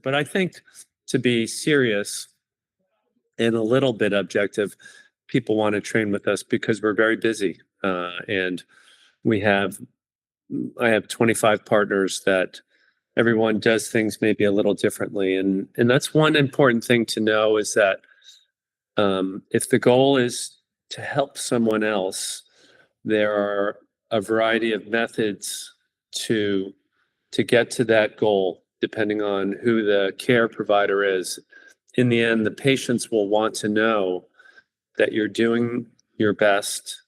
But I think, to be serious and a little bit objective, people want to train with us because we're very busy. And we have, I have 25 partners that everyone does things maybe a little differently. And that's one important thing to know, is that if the goal is to help someone else, there are a variety of methods to get to that goal, depending on who the care provider is. In the end, the patients will want to know that you're doing your best,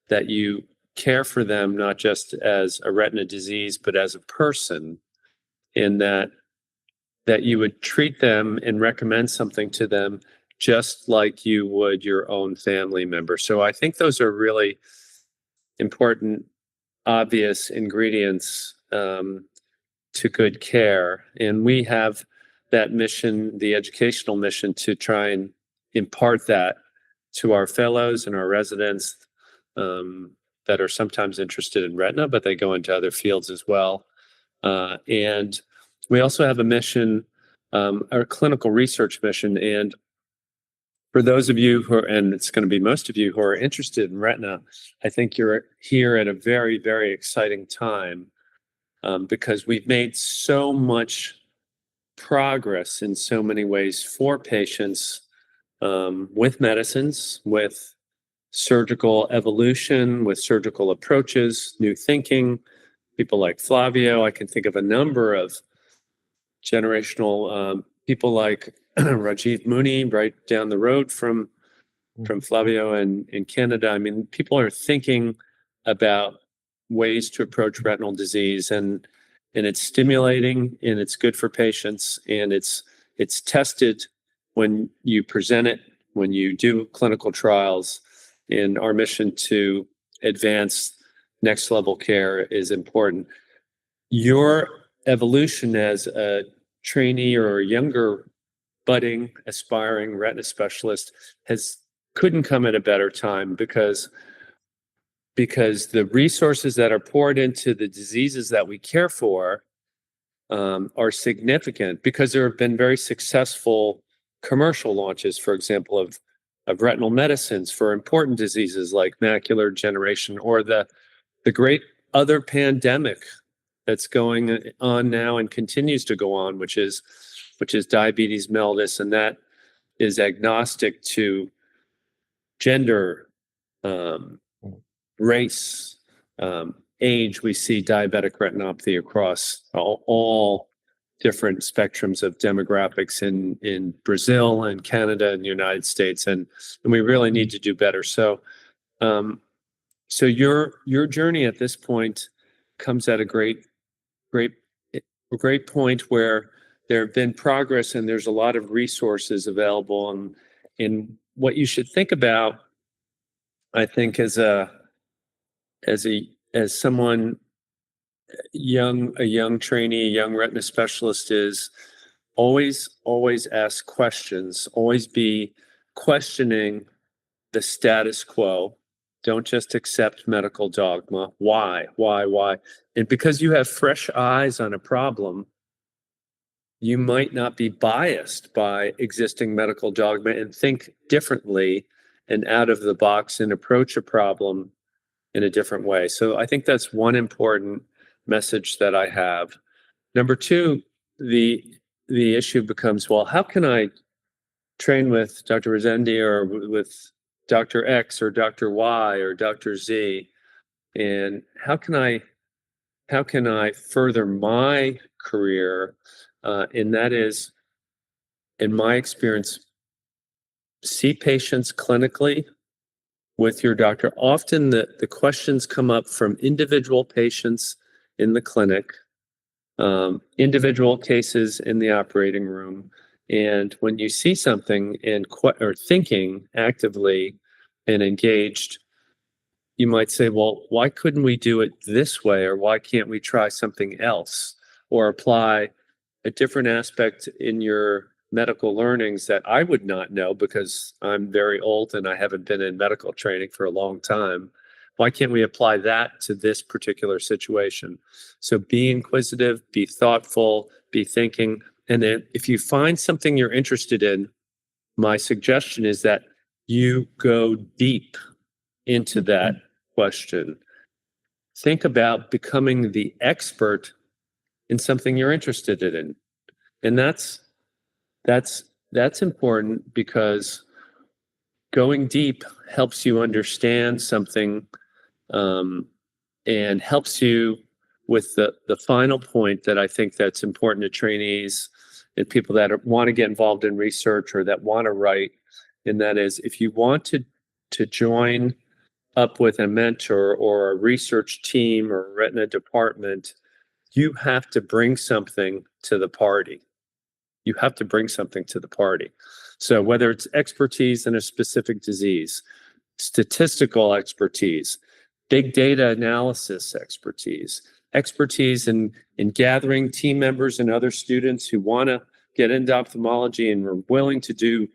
that you care for them, not just as a retina disease, but as a person, and that you would treat them and recommend something to them just like you would your own family member. So I think those are really important, obvious ingredients to good care. And we have that mission, the educational mission, to try and impart that to our fellows and our residents that are sometimes interested in retina, but they go into other fields as well. And we also have a mission, our clinical research mission. And for those of you who are, and it's going to be most of you who are interested in retina, I think you're here at a very, very exciting time, because we've made so much progress in so many ways for patients, with medicines, with surgical evolution, with surgical approaches, new thinking. People like Flavio, I can think of a number of generational people like Rajiv Muni, right down the road from Flavio in Canada. I mean, people are thinking about ways to approach retinal disease, and it's stimulating, and it's good for patients, and it's tested when you present it, when you do clinical trials. And our mission to advance next level care is important. Your evolution as a trainee or a younger budding aspiring retina specialist couldn't come at a better time, because the resources that are poured into the diseases that we care for are significant, because there have been very successful commercial launches, for example, of retinal medicines for important diseases like macular degeneration, or the great other pandemic that's going on now and continues to go on, which is diabetes mellitus, and that is agnostic to gender, race, age. We see diabetic retinopathy across all different spectrums of demographics in Brazil and Canada and the United States, and we really need to do better. So your journey at this point comes at a great point where there have been progress and there's a lot of resources available. And what you should think about, I think, as someone a young trainee, a young retina specialist, is always ask questions, always be questioning the status quo. Don't just accept medical dogma. Why? And because you have fresh eyes on a problem, you might not be biased by existing medical dogma, and think differently and out of the box and approach a problem in a different way. So I think that's one important message that I have. Number two, the issue becomes, well, how can I train with Dr. Rezendi or with Dr. X or Dr. Y or Dr. Z? And how can I further my career? And that is, in my experience, see patients clinically with your doctor. Often the questions come up from individual patients in the clinic, individual cases in the operating room. And when you see something or thinking actively and engaged, you might say, well, why couldn't we do it this way? Or why can't we try something else? Or apply a different aspect in your medical learnings that I would not know because I'm very old and I haven't been in medical training for a long time. Why can't we apply that to this particular situation? So be inquisitive, be thoughtful, be thinking. And then if you find something you're interested in, my suggestion is that you go deep into that question. Think about becoming the expert in something you're interested in. And that's important, because going deep helps you understand something, and helps you with the final point that I think that's important to trainees and people that want to get involved in research or that want to write. And that is, if you want to join up with a mentor or a research team or a retina department, you have to bring something to the party. You have to bring something to the party. So whether it's expertise in a specific disease, statistical expertise, big data analysis expertise, expertise in gathering team members and other students who want to get into ophthalmology and are willing to do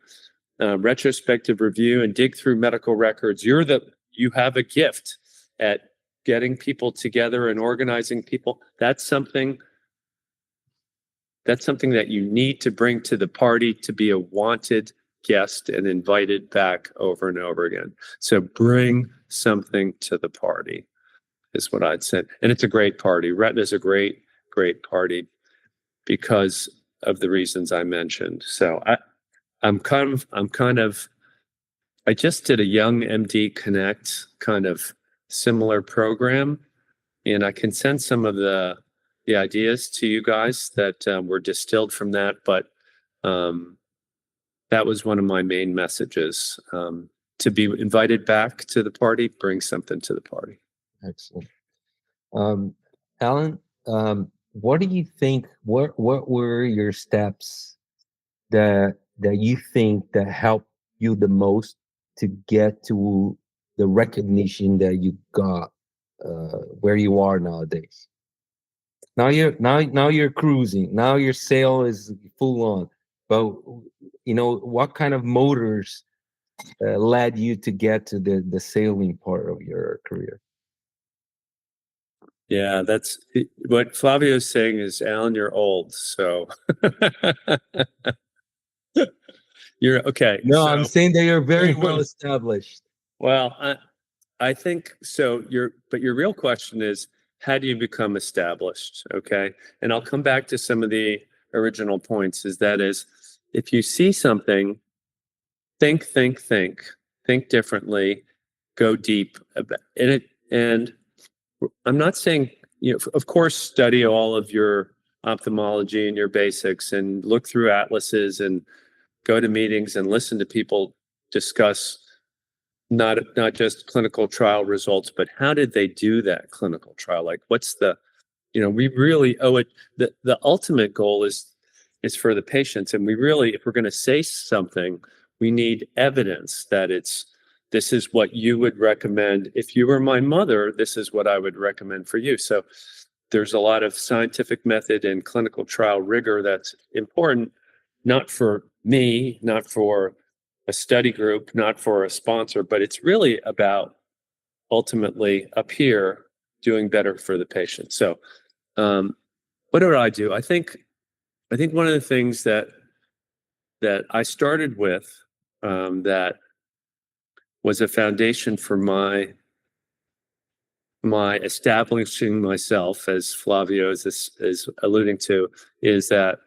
retrospective review and dig through medical records. You have a gift at getting people together and organizing people. That's something that you need to bring to the party to be a wanted guest and invited back over and over again. So bring something to the party is what I'd say. And it's a great party. Retina is a great, great party because of the reasons I mentioned. So I just did a Young MD Connect kind of similar program, and I can send some of the ideas to you guys that were distilled from that. But that was one of my main messages, to be invited back to the party, bring something to the party. Excellent. Alan, what do you think, what were your steps that you think that helped you the most to get to the recognition that you got where you are nowadays? Now you're cruising. Now your sail is full on. But what kind of motors led you to get to the sailing part of your career? Yeah, that's what Flavio's saying is, Alan, you're old, so you're okay. No, so, I'm saying that you're very well established. Well, I think so. But your real question is, how do you become established? Okay. And I'll come back to some of the original points. If you see something, think differently, go deep about it. And I'm not saying, of course, study all of your ophthalmology and your basics and look through atlases and go to meetings and listen to people discuss not just clinical trial results, but how did they do that clinical trial? Like, what's we really owe it. The ultimate goal is for the patients. And if we're going to say something, we need evidence that this is what you would recommend. If you were my mother, this is what I would recommend for you. So there's a lot of scientific method and clinical trial rigor that's important, not for me, not for a study group, not for a sponsor, but it's really about ultimately up here doing better for the patient. So what did I do? I think one of the things that I started with, that was a foundation for my establishing myself, as Flavio is alluding to, is that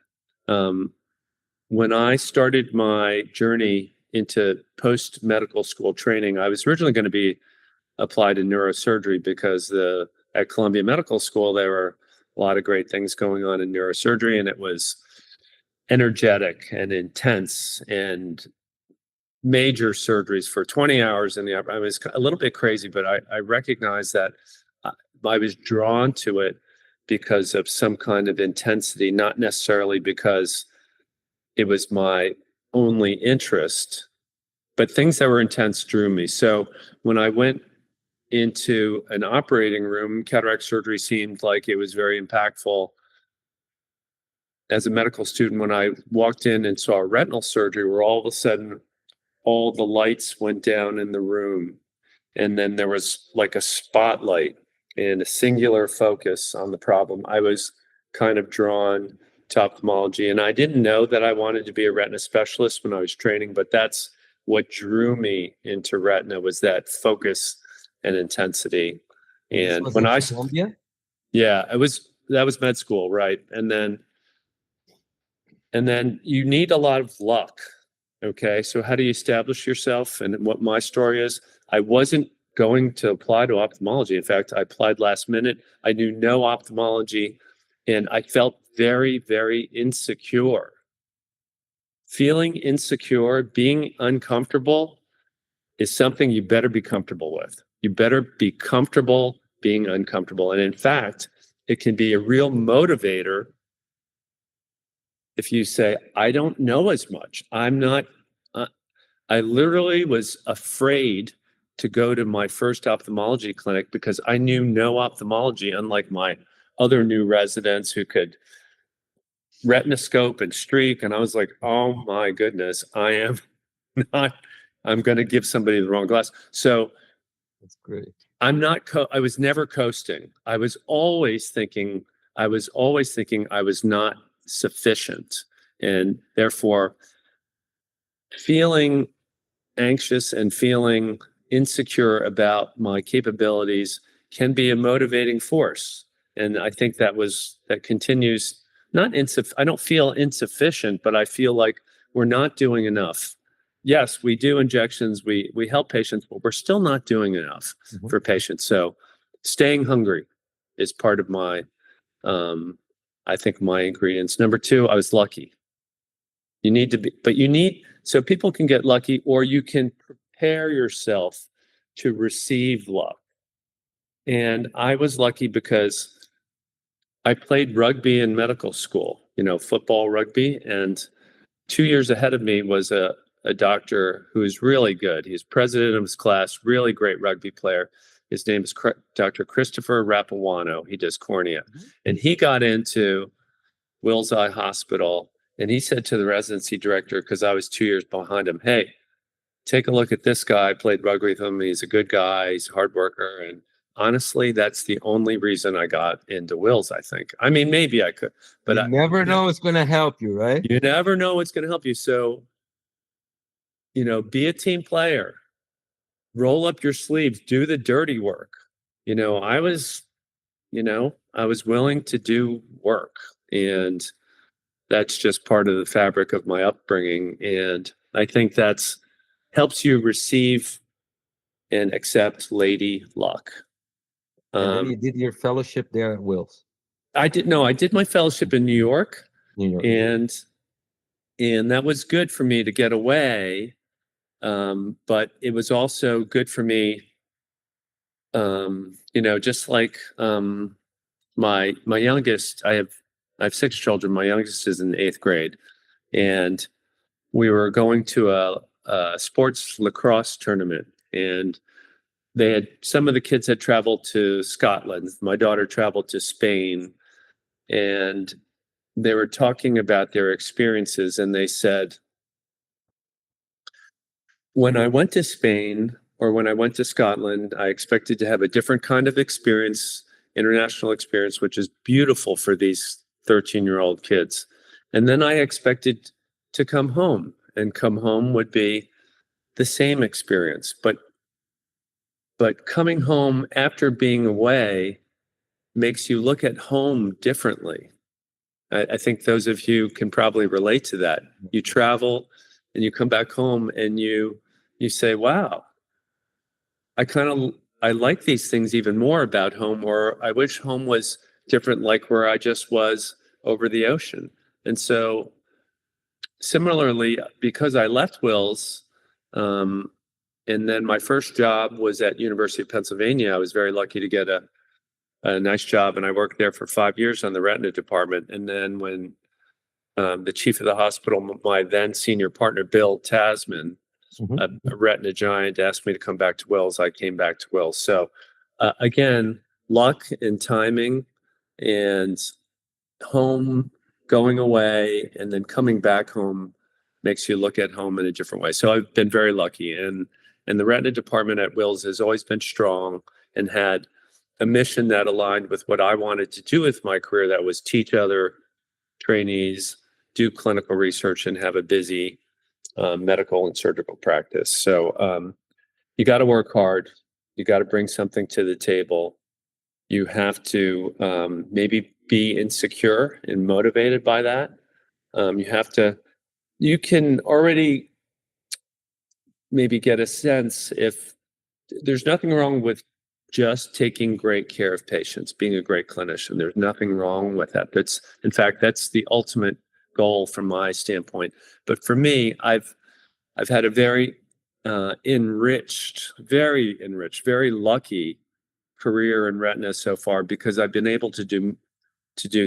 when I started my journey into post-medical school training, I was originally going to be applied in neurosurgery because at Columbia Medical School, there were a lot of great things going on in neurosurgery, and it was energetic and intense and major surgeries for 20 hours in the I was a little bit crazy, but I recognized that I was drawn to it because of some kind of intensity, not necessarily because it was my only interest, but things that were intense drew me. So when I went into an operating room, cataract surgery seemed like it was very impactful. As a medical student, when I walked in and saw retinal surgery, where all of a sudden all the lights went down in the room, and then there was like a spotlight and a singular focus on the problem, I was kind of drawn to ophthalmology, and I didn't know that I wanted to be a retina specialist when I was training, but that's what drew me into retina, was that focus and intensity. This And was when in I, Colombia? yeah, that was med school, right? And then you need a lot of luck. Okay, so how do you establish yourself? And what my story is, I wasn't going to apply to ophthalmology. In fact, I applied last minute. I knew no ophthalmology, and I felt very, very insecure. Feeling insecure, being uncomfortable is something you better be comfortable with. You better be comfortable being uncomfortable. And in fact, it can be a real motivator if you say, I don't know as much. I literally was afraid to go to my first ophthalmology clinic because I knew no ophthalmology, unlike my other new residents who could retinoscope and streak. And I was like, oh my goodness, I am not, I'm going to give somebody the wrong glass. So That's great. I was never coasting. I was always thinking I was not sufficient, and therefore feeling anxious and feeling insecure about my capabilities can be a motivating force. And I think that continues. I don't feel insufficient, but I feel like we're not doing enough. Yes, we do injections, we help patients, but we're still not doing enough for patients. So staying hungry is part of my I think my ingredients. Number two, I was lucky. So people can get lucky, or you can prepare yourself to receive luck. And I was lucky because I played rugby in medical school, football, rugby. And 2 years ahead of me was a doctor who is really good. He's president of his class, really great rugby player. His name is Dr. Christopher Rapawano. He does cornea. And he got into Wills Eye Hospital, and he said to the residency director, because I was 2 years behind him, hey, take a look at this guy. I played rugby with him. He's a good guy. He's a hard worker. And honestly, that's the only reason I got into Wills, I think. I mean, maybe I could, but you never know what's going to help you, right? You never know what's going to help you. So, be a team player. Roll up your sleeves, do the dirty work. I was willing to do work, and that's just part of the fabric of my upbringing. And I think that's helps you receive and accept lady luck. And then you did your fellowship there at Wills. I did my fellowship in New York. And that was good for me to get away. But it was also good for me, just like my youngest, I have 6 children. My youngest is in 8th grade, and we were going to a sports lacrosse tournament, and some of the kids had traveled to Scotland. My daughter traveled to Spain, and they were talking about their experiences, and they said, when I went to Spain or when I went to Scotland, I expected to have a different kind of experience, international experience, which is beautiful for these 13-year-old kids. And then I expected to come home, and come home would be the same experience. But coming home after being away makes you look at home differently. I think those of you can probably relate to that. You travel and you come back home and you say, wow, I like these things even more about home, or I wish home was different, like where I just was over the ocean. And so similarly, because I left Wills, and then my first job was at University of Pennsylvania, I was very lucky to get a nice job, and I worked there for 5 years on the retina department. And then when the chief of the hospital, my then senior partner, Bill Tasman, a retina giant, asked me to come back to Wills, I came back to Wills. So again, luck and timing, and home, going away, and then coming back home makes you look at home in a different way. So I've been very lucky, and the retina department at Wills has always been strong and had a mission that aligned with what I wanted to do with my career, that was teach other trainees, do clinical research, and have a busy medical and surgical practice. So you got to work hard. You got to bring something to the table. You have to maybe be insecure and motivated by that. You can already maybe get a sense if there's nothing wrong with just taking great care of patients, being a great clinician. There's nothing wrong with that. In fact, that's the ultimate goal from my standpoint. But for me, I've had a very enriched, very lucky career in retina so far, because I've been able to do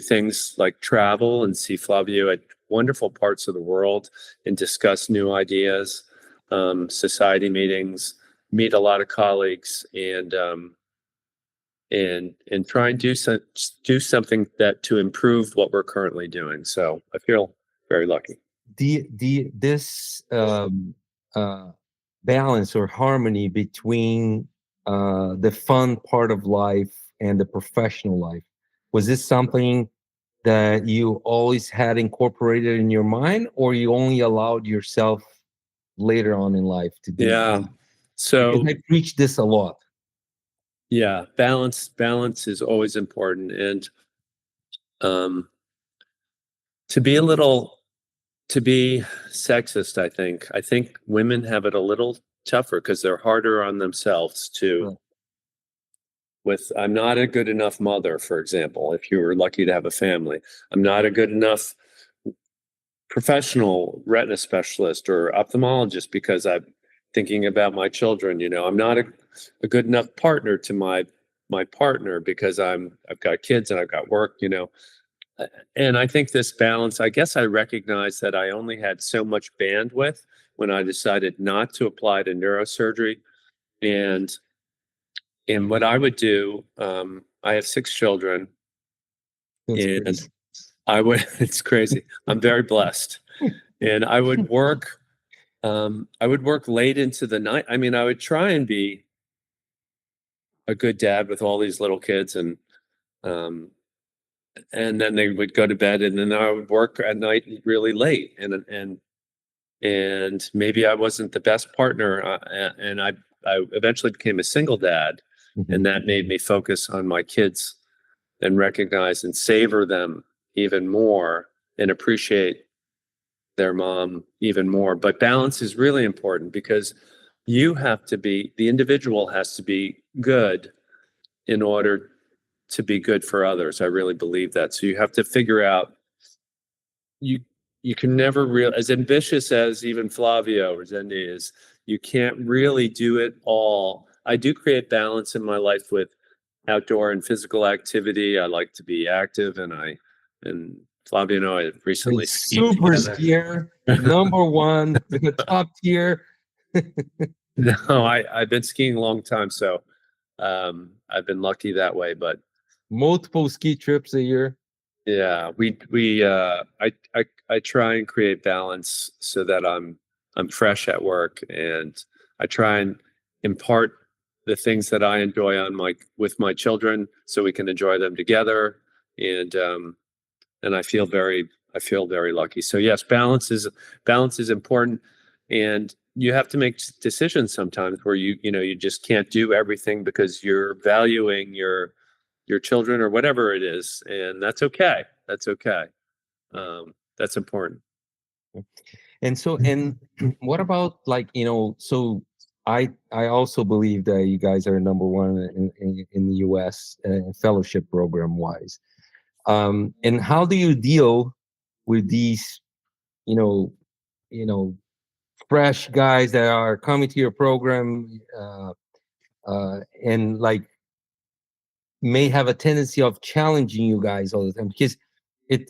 things like travel and see Flavio at wonderful parts of the world and discuss new ideas, society meetings, meet a lot of colleagues, and try and do something to improve what we're currently doing. So I feel very lucky. This balance or harmony between the fun part of life and the professional life, was this something that you always had incorporated in your mind, or you only allowed yourself later on in life to do Yeah. that? So I preach this a lot. Yeah, balance is always important. And to be sexist, I think women have it a little tougher because they're harder on themselves too. With, I'm not a good enough mother, for example, if you were lucky to have a family. I'm not a good enough professional retina specialist or ophthalmologist because I'm thinking about my children. I'm not a good enough partner to my partner because I've got kids and I've got work. And I think this balance, I guess I recognized that I only had so much bandwidth when I decided not to apply to neurosurgery. And what I would do, I have 6 children. That's and crazy. it's crazy. I'm very blessed. And I would work late into the night. I mean, I would try and be a good dad with all these little kids, and then they would go to bed, and then I would work at night really late, and maybe I wasn't the best partner, and I eventually became a single dad, and that made me focus on my kids and recognize and savor them even more and appreciate their mom even more. But balance is really important because the individual has to be good in order to be good for others. I really believe that. So you have to figure out, you can never as ambitious as even Flavio or Zendi is, you can't really do it all. I do create balance in my life with outdoor and physical activity. I like to be active, and Flavio, I recently skied super together. skier, number one, the top tier. No, I've been skiing a long time, so I've been lucky that way. But multiple ski trips a year. yeah, I try and create balance so that I'm fresh at work, and I try and impart the things that I enjoy with my children so we can enjoy them together. And I feel very lucky. So yes, balance is important, and you have to make decisions sometimes where you just can't do everything because you're valuing your children or whatever it is, and that's okay. That's important. And so, and what about so I also believe that you guys are number one in the US fellowship program wise. And how do you deal with these, fresh guys that are coming to your program and may have a tendency of challenging you guys all the time? Because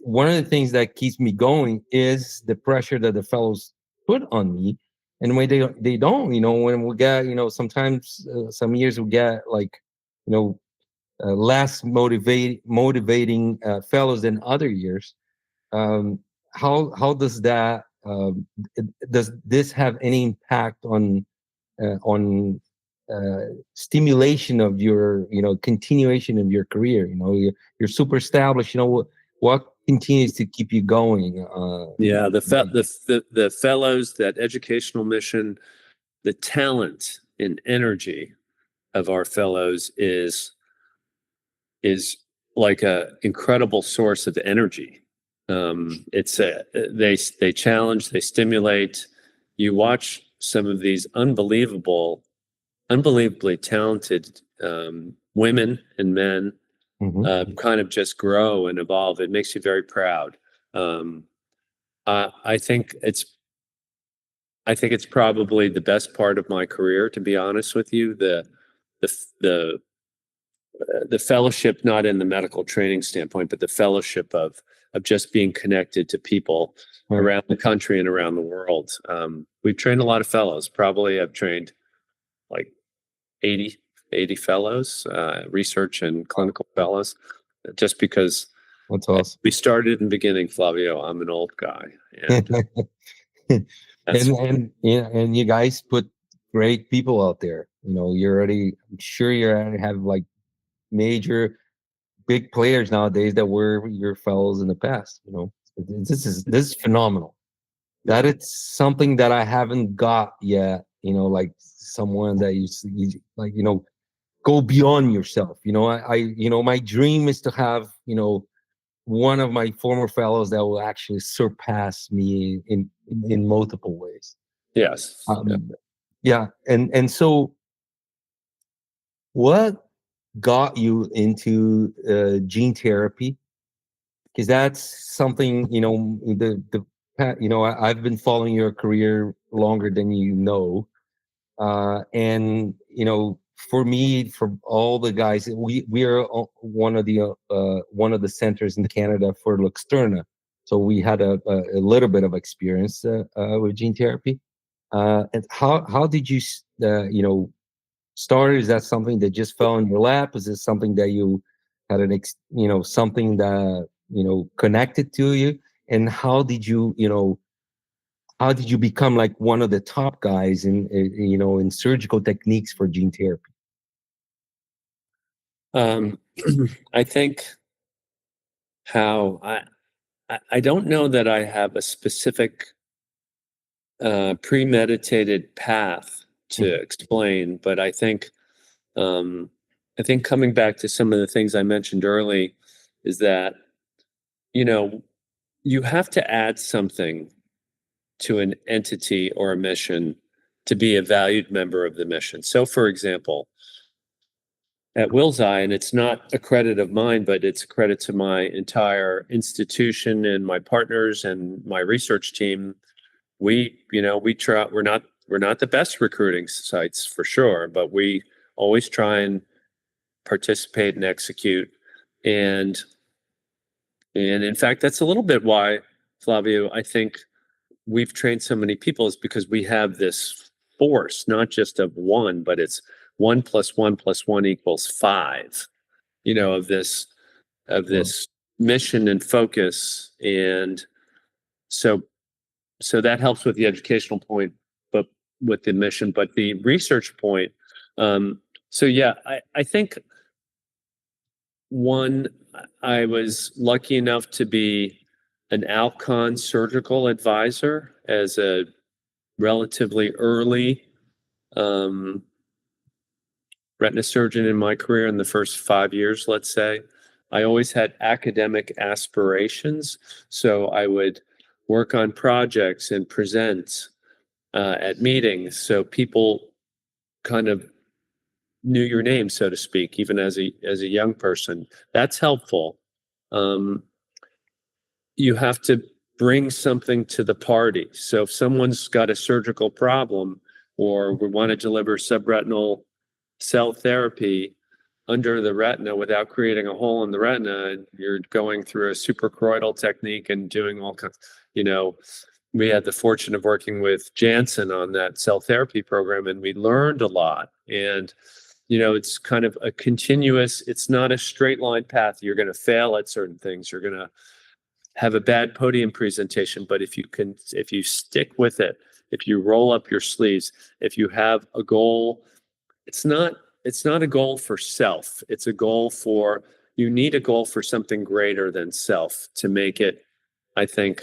one of the things that keeps me going is the pressure that the fellows put on me, and when they don't, when we get, sometimes some years we get less motivating fellows than other years. How does that does this have any impact on stimulation of your continuation of your career? You're super established. What continues to keep you going? Yeah, the fellows, that educational mission, the talent and energy of our fellows is like a incredible source of energy. It's they challenge, they stimulate. You watch some of these unbelievably talented women and men kind of just grow and evolve. It makes you very proud. I think it's probably the best part of my career, to be honest with you. The fellowship, not in the medical training standpoint, but the fellowship of just being connected to people around the country and around the world. We've trained a lot of fellows. Probably I've trained like 80 fellows, research and clinical fellows, just because That's awesome. we started in the beginning, Flavio. I'm an old guy. And and you guys put great people out there. I'm sure you already have like major big players nowadays that were your fellows in the past. This is phenomenal. That it's something that I haven't got yet. Like someone that you like, go beyond yourself. My dream is to have, one of my former fellows that will actually surpass me in multiple ways. yes. Yeah. And so what got you into gene therapy? Because that's something, I've been following your career longer than and for me, for all the guys, we are one of the centers in Canada for Luxturna, so we had a little bit of experience with gene therapy. And how did you start? Is that something that just fell in your lap? Is it something that you had something that connected to you? And how did you become like one of the top guys in surgical techniques for gene therapy? I think I don't know that I have a specific premeditated path to explain, but I think coming back to some of the things I mentioned early is that you have to add something to an entity or a mission to be a valued member of the mission. So, for example, at Will's Eye, and it's not a credit of mine, but it's a credit to my entire institution and my partners and my research team. We try. We're not the best recruiting sites for sure, but we always try and participate and execute. And in fact, that's a little bit why, Flavio, I think we've trained so many people, is because we have this force, not just of one, but it's 1 + 1 + 1 = 5, of this mission and focus. And so that helps with the educational point, but with the mission, but the research point. I think I was lucky enough to be an Alcon surgical advisor as a relatively early retina surgeon in my career. In the first 5 years, let's say, I always had academic aspirations, so I would work on projects and present at meetings, so people kind of knew your name, so to speak, even as a young person. That's helpful. You have to bring something to the party. So if someone's got a surgical problem, or we want to deliver subretinal cell therapy under the retina without creating a hole in the retina, and you're going through a suprachoroidal technique and doing all kinds, we had the fortune of working with Janssen on that cell therapy program, and we learned a lot. And it's kind of a continuous, it's not a straight line path. You're going to fail at certain things. You're going to have a bad podium presentation, but if you stick with it, if you roll up your sleeves, if you have a goal, it's not a goal for self. It's a goal for you need a goal for something greater than self to make it, I think,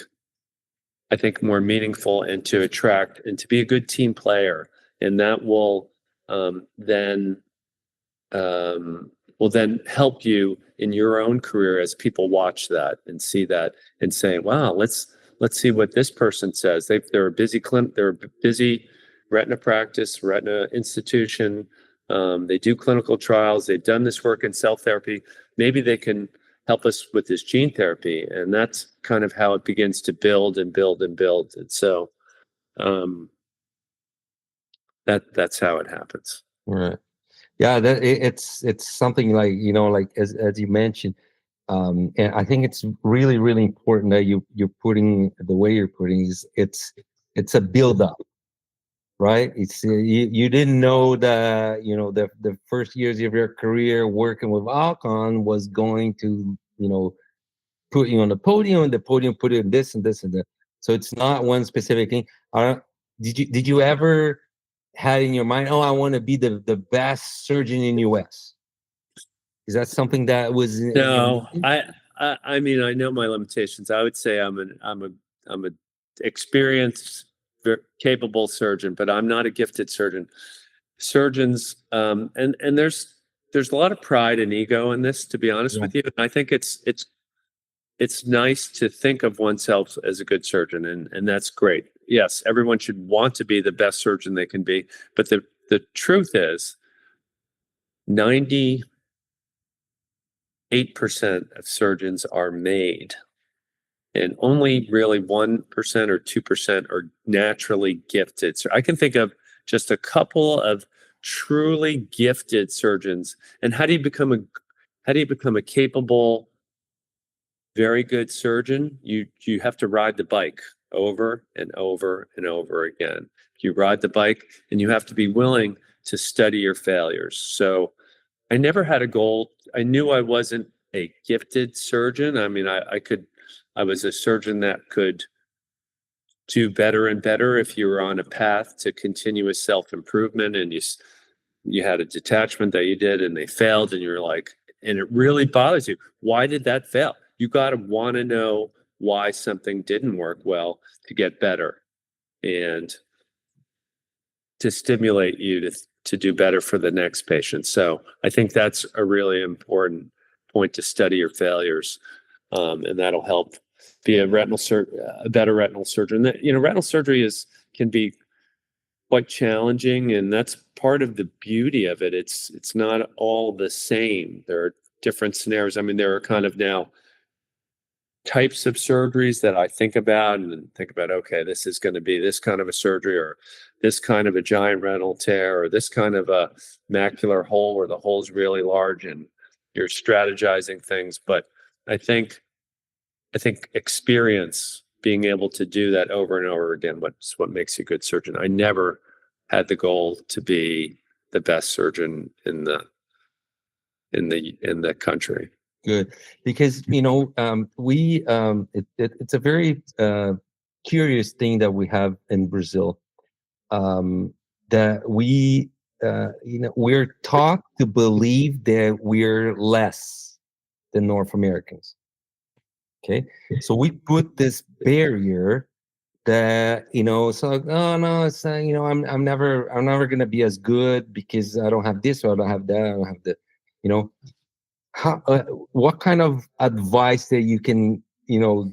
more meaningful and to attract and to be a good team player. And that then will then help you in your own career as people watch that and see that and say, wow, let's see what this person says. They're a busy retina practice, retina institution. They do clinical trials. They've done this work in cell therapy. Maybe they can help us with this gene therapy. And that's kind of how it begins to build and build and build. And so that's how it happens. Right. Yeah, it's something like, like as you mentioned, and I think it's really, really important that you're putting the way you're putting is it's a build up, right? It's you didn't know that the first years of your career working with Alcon was going to put you on the podium, and the podium put you in this and this and that. So it's not one specific thing. Did you ever had in your mind, oh, I want to be the best surgeon in US? Is that something that was no? I mean, I know my limitations. I would say I'm a experienced, capable surgeon, but I'm not a gifted surgeon. Surgeons, and there's a lot of pride and ego in this, to be honest with you. And I think it's nice to think of oneself as a good surgeon, and that's great. Yes, everyone should want to be the best surgeon they can be, but the truth is 98% of surgeons are made, and only really 1% or 2% are naturally gifted. So I can think of just a couple of truly gifted surgeons. And how do you become a capable, very good surgeon? You have to ride the bike over and over and over again. You ride the bike, and you have to be willing to study your failures. So I never had a goal. I knew I wasn't a gifted surgeon. I mean, I was a surgeon that could do better and better if you were on a path to continuous self-improvement, and you had a detachment that you did and they failed, and you're like, and it really bothers you. Why did that fail? You got to want to know why something didn't work well to get better and to stimulate you to do better for the next patient. So I think that's a really important point, to study your failures, and that'll help be a better retinal surgeon. Retinal surgery can be quite challenging, and that's part of the beauty of it. It's not all the same. There are different scenarios. I mean, there are kind of now types of surgeries that I think about, okay, this is going to be this kind of a surgery, or this kind of a giant retinal tear, or this kind of a macular hole where the hole's really large, and you're strategizing things. But I think experience, being able to do that over and over again, what makes you a good surgeon. I never had the goal to be the best surgeon in the country. Good, because it's a very curious thing that we have in Brazil, that we're taught to believe that we're less than North Americans. Okay, so we put this barrier that so like, oh no, it's I'm never gonna be as good because I don't have this, or I don't have that, I don't have that. How what kind of advice that you can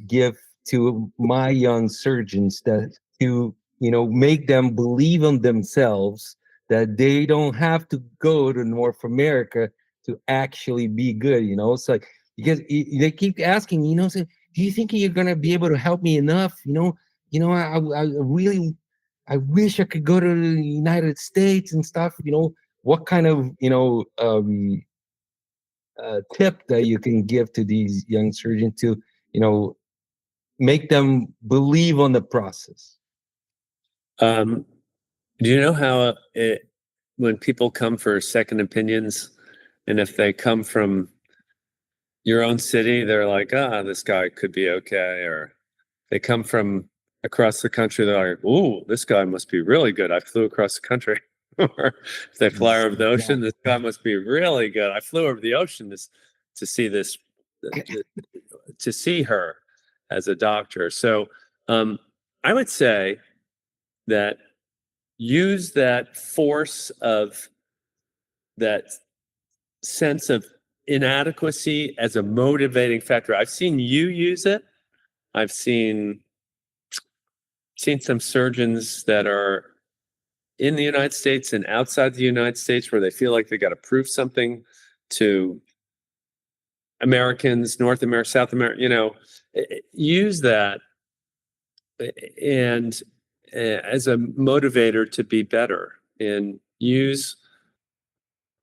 give to my young surgeons that to make them believe in themselves, that they don't have to go to North America to actually be good? It's like, because they keep asking, say, do you think you're gonna be able to help me enough? I really, I wish I could go to the United States and stuff. What kind of tip that you can give to these young surgeons to make them believe on the process? Do you know how when people come for second opinions, and if they come from your own city, they're like, this guy could be okay, or they come from across the country, they're like, ooh, this guy must be really good, I flew across the country. Or if they fly over the ocean, this guy must be really good, I flew over the ocean. to see this, to see her as a doctor. So I would say that use that force of that sense of inadequacy as a motivating factor. I've seen you use it. I've seen some surgeons that are in the United States and outside the United States where they feel like they got to prove something to Americans, North America, South America, use that and as a motivator to be better, and use,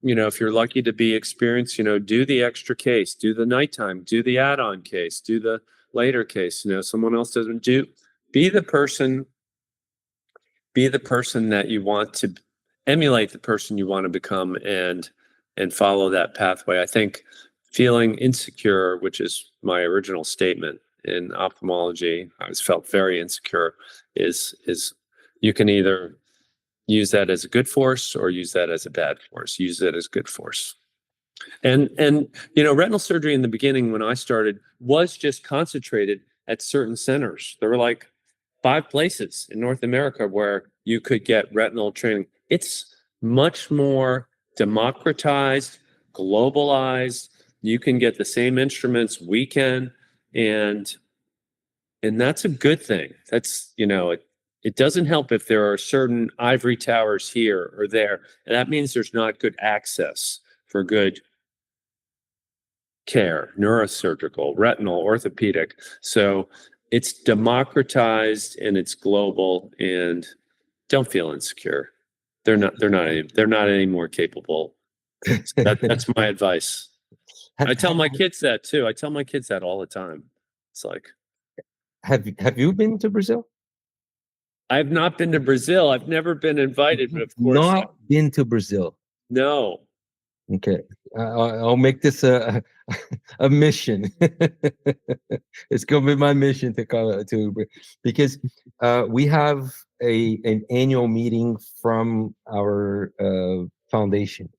if you're lucky to be experienced, do the extra case, do the nighttime, do the add-on case, do the later case, someone else doesn't do. Be the person that you want to emulate, the person you want to become, and follow that pathway. I think feeling insecure, which is my original statement in ophthalmology, I was felt very insecure, is you can either use that as a good force or use that as a bad force. Use it as good force. And retinal surgery in the beginning when I started was just concentrated at certain centers. There were like 5 places in North America where you could get retinal training. It's much more democratized, globalized. You can get the same instruments we can, and that's a good thing. That's, it doesn't help if there are certain ivory towers here or there, and that means there's not good access for good care, neurosurgical, retinal, orthopedic. So it's democratized and it's global, and don't feel insecure. They're not any more capable. That's my advice. I tell my kids that too. I tell my kids that all the time. It's like, have you been to Brazil? I've not been to Brazil. I've never been invited, but of course, not been to Brazil. No. Okay, I'll make this a mission. It's gonna be my mission to come to, because we have an annual meeting from our foundation.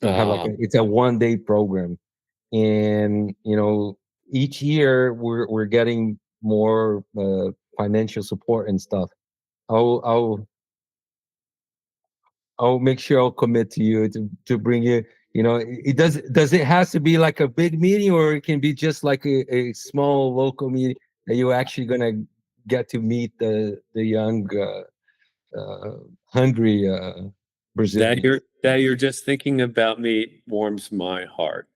It's a 1-day program, and each year we're getting more financial support and stuff. I'll make sure I'll commit to you to bring you. It does it has to be like a big meeting, or it can be just like a small local meeting that you're actually gonna get to meet the young hungry Brazilians. That you're just thinking about me warms my heart.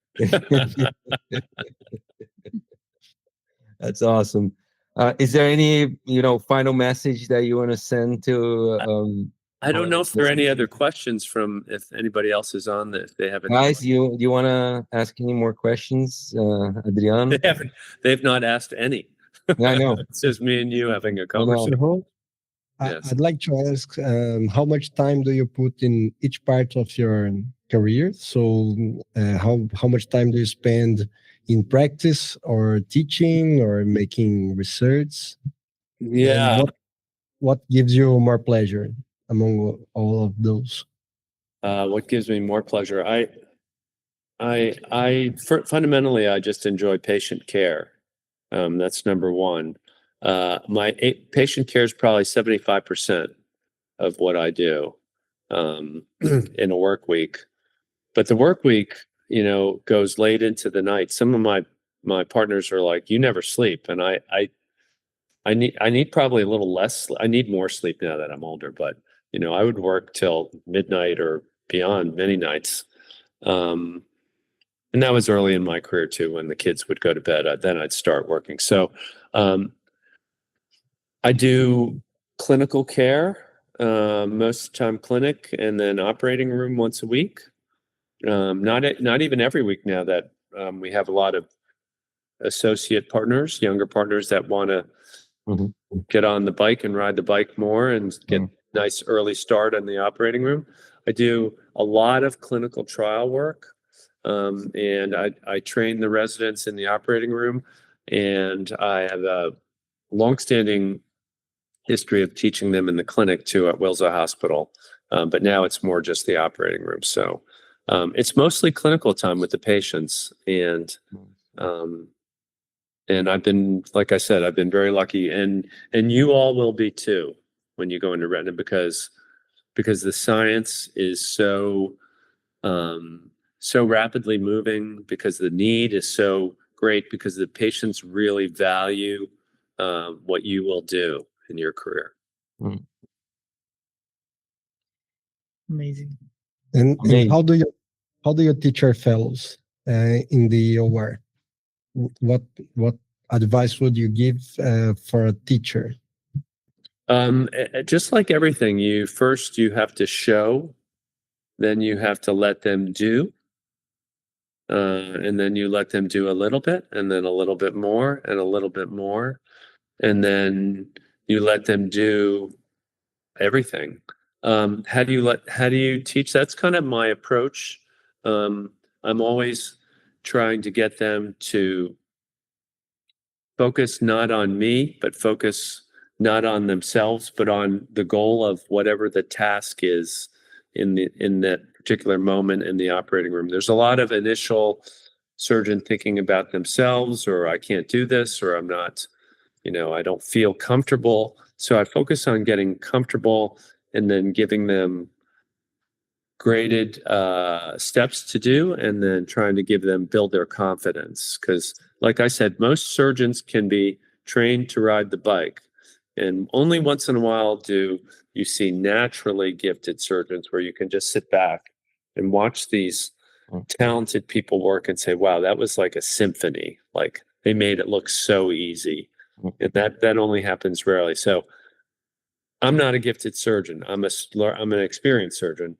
That's awesome. Is there any final message that you want to send to I don't know if there are any other questions if anybody else is on this. They haven't. Guys, you want to ask any more questions, Adriano? They've not asked any. I know. It's just me and you having a conversation. Yes. I'd like to ask, how much time do you put in each part of your career? So how much time do you spend in practice or teaching or making research? Yeah. What gives you more pleasure among all of those? What gives me more pleasure? Fundamentally, I just enjoy patient care. That's number one. My patient care is probably 75% of what I do in a work week. But the work week, goes late into the night. Some of my partners are like, "You never sleep," and I need probably a little less. I need more sleep now that I'm older. But I would work till midnight or beyond many nights. And that was early in my career too, when the kids would go to bed. Then I'd start working. So I do clinical care, most of the time clinic, and then operating room once a week. Not even every week now that we have a lot of associate partners, younger partners that want to get on the bike and ride the bike more and get nice early start in the operating room. I do a lot of clinical trial work, and I train the residents in the operating room, and I have a longstanding history of teaching them in the clinic too at Wills Hospital, but now it's more just the operating room. So it's mostly clinical time with the patients, and I've been, like I said, I've been very lucky, and you all will be too when you go into retina, because the science is so rapidly moving, because the need is so great, because the patients really value what you will do in your career. Amazing. And how do you teach your fellows in the OR? What advice would you give for a teacher? Just like everything, you have to show, then you have to let them do, and then you let them do a little bit, and then a little bit more, and a little bit more, and then you let them do everything. How do you teach? That's kind of my approach. I'm always trying to get them to focus not on me, but focus not on themselves, but on the goal of whatever the task is in that particular moment in the operating room. There's a lot of initial surgeon thinking about themselves, or I can't do this, or I'm not, I don't feel comfortable. So I focus on getting comfortable and then giving them graded steps to do, and then trying to build their confidence. Because like I said, most surgeons can be trained to ride the bike. And only once in a while do you see naturally gifted surgeons where you can just sit back and watch these talented people work and say, wow, that was like a symphony. Like they made it look so easy. And that only happens rarely. So I'm not a gifted surgeon. I'm an experienced surgeon.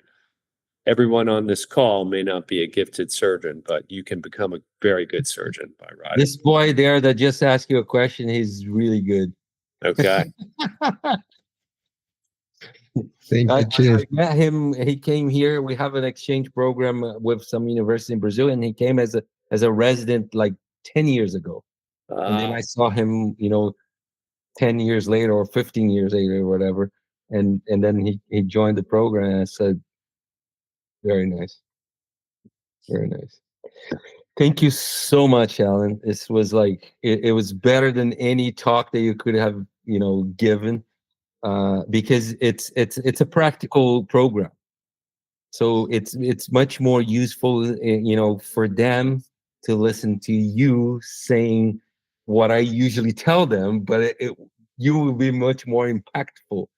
Everyone on this call may not be a gifted surgeon, but you can become a very good surgeon by riding. This boy there that just asked you a question, he's really good. Okay. I met him. He came here. We have an exchange program with some university in Brazil, and he came as a resident like 10 years ago. And then I saw him, 10 years later or 15 years later or whatever. And then he joined the program, and I said, very nice. Very nice. Thank you so much, Alan. This was like, it was better than any talk that you could have, given, because it's a practical program. So it's much more useful, for them to listen to you saying what I usually tell them, but you will be much more impactful,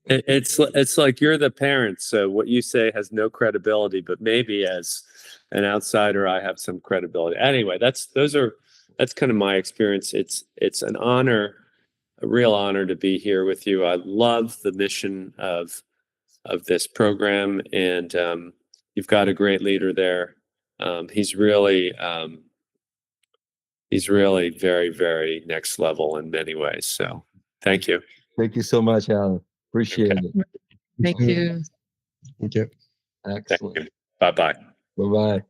It's like you're the parent, so what you say has no credibility, but maybe as an outsider I have some credibility. Anyway, that's kind of my experience. It's an honor, a real honor to be here with you. I love the mission of this program, and you've got a great leader there. He's really very, very next level in many ways. So thank you. Thank you so much, Alan. Appreciate it. Thank you. Thank you. Excellent. Bye-bye. Bye-bye.